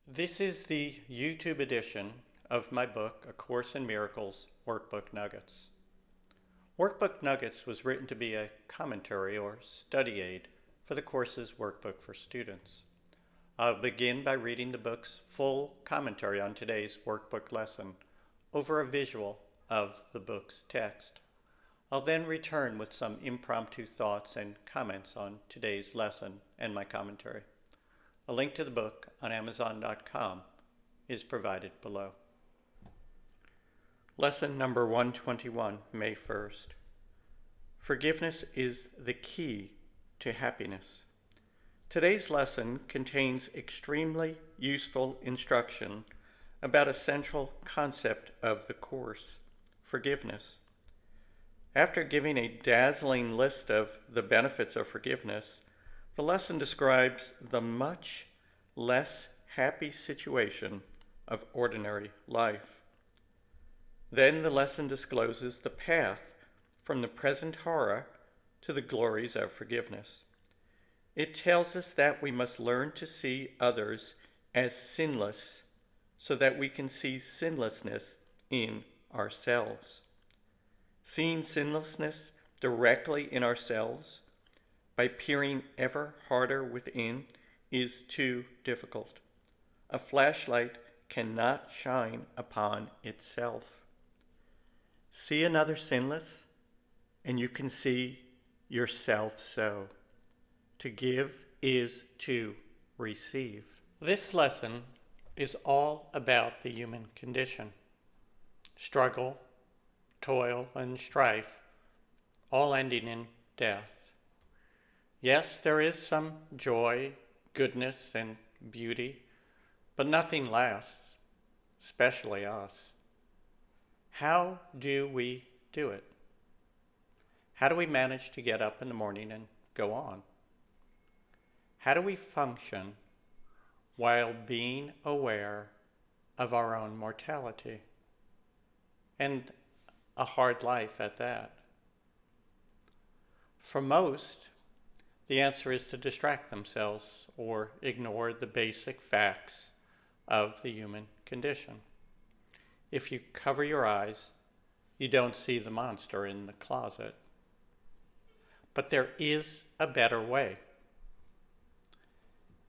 This is the YouTube edition of my book, A Course in Miracles Workbook Nuggets. Workbook Nuggets was written to be a commentary or study aid for the course's workbook for students. I'll begin by reading the book's full commentary on today's workbook lesson over a visual of the book's text. I'll then return with some impromptu thoughts and comments on today's lesson and my commentary. A link to the book on Amazon.com is provided below. Lesson number 121, May 1st. Forgiveness is the key to happiness. Today's lesson contains extremely useful instruction about a central concept of the course, forgiveness. After giving a dazzling list of the benefits of forgiveness, the lesson describes the much less happy situation of ordinary life. Then the lesson discloses the path from the present horror to the glories of forgiveness. It tells us that we must learn to see others as sinless so that we can see sinlessness in ourselves. Seeing sinlessness directly in ourselves by peering ever harder within is too difficult. A flashlight cannot shine upon itself. See another sinless, and you can see yourself so. To give is to receive. This lesson is all about the human condition. Struggle, toil, and strife, all ending in death. Yes, there is some joy, goodness, and beauty, but nothing lasts, especially us. How do we do it? How do we manage to get up in the morning and go on? How do we function while being aware of our own mortality? And a hard life at that. For most, the answer is to distract themselves or ignore the basic facts of the human condition. If you cover your eyes, you don't see the monster in the closet. But there is a better way.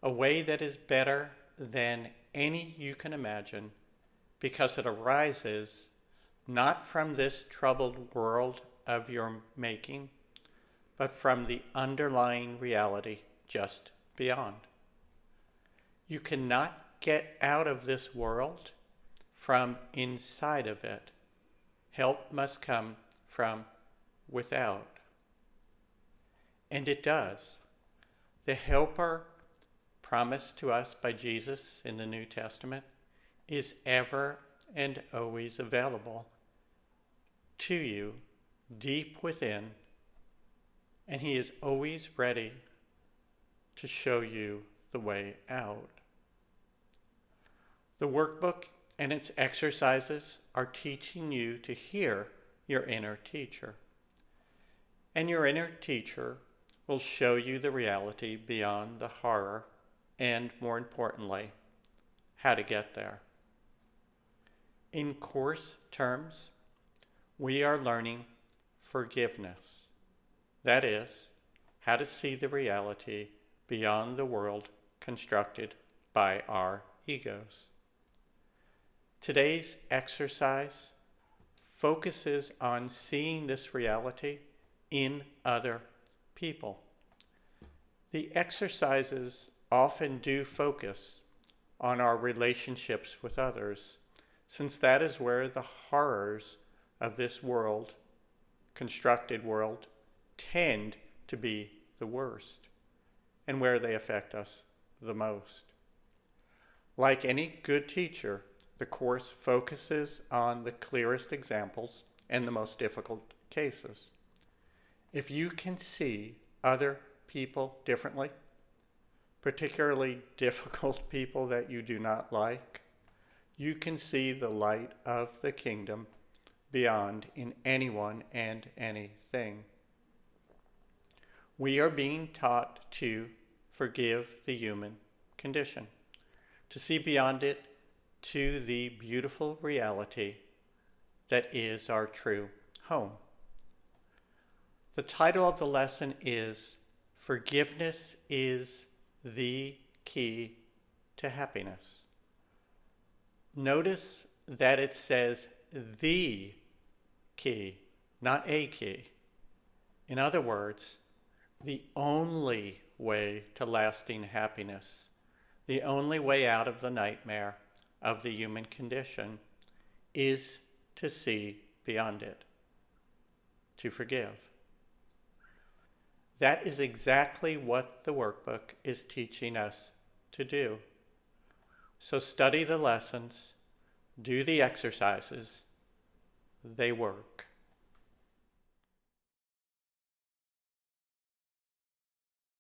A way that is better than any you can imagine because it arises not from this troubled world of your making, but from the underlying reality just beyond. You cannot get out of this world from inside of it. Help must come from without. And it does. The helper promised to us by Jesus in the New Testament is ever and always available to you deep within, and he is always ready to show you the way out. The workbook and its exercises are teaching you to hear your inner teacher. And your inner teacher will show you the reality beyond the horror and, more importantly, how to get there. In course terms, we are learning forgiveness. That is, how to see the reality beyond the world constructed by our egos. Today's exercise focuses on seeing this reality in other people. The exercises often do focus on our relationships with others, since that is where the horrors of this world, constructed world, tend to be the worst and where they affect us the most. Like any good teacher, the course focuses on the clearest examples and the most difficult cases. If you can see other people differently, particularly difficult people that you do not like, you can see the light of the kingdom beyond in anyone and anything. We are being taught to forgive the human condition. to see beyond it to the beautiful reality that is our true home. The title of the lesson is Forgiveness is the Key to Happiness. Notice that it says the key, not a key. In other words, the only way to lasting happiness, the only way out of the nightmare of the human condition is to see beyond it, to forgive. That is exactly what the workbook is teaching us to do. So study the lessons, do the exercises. They work.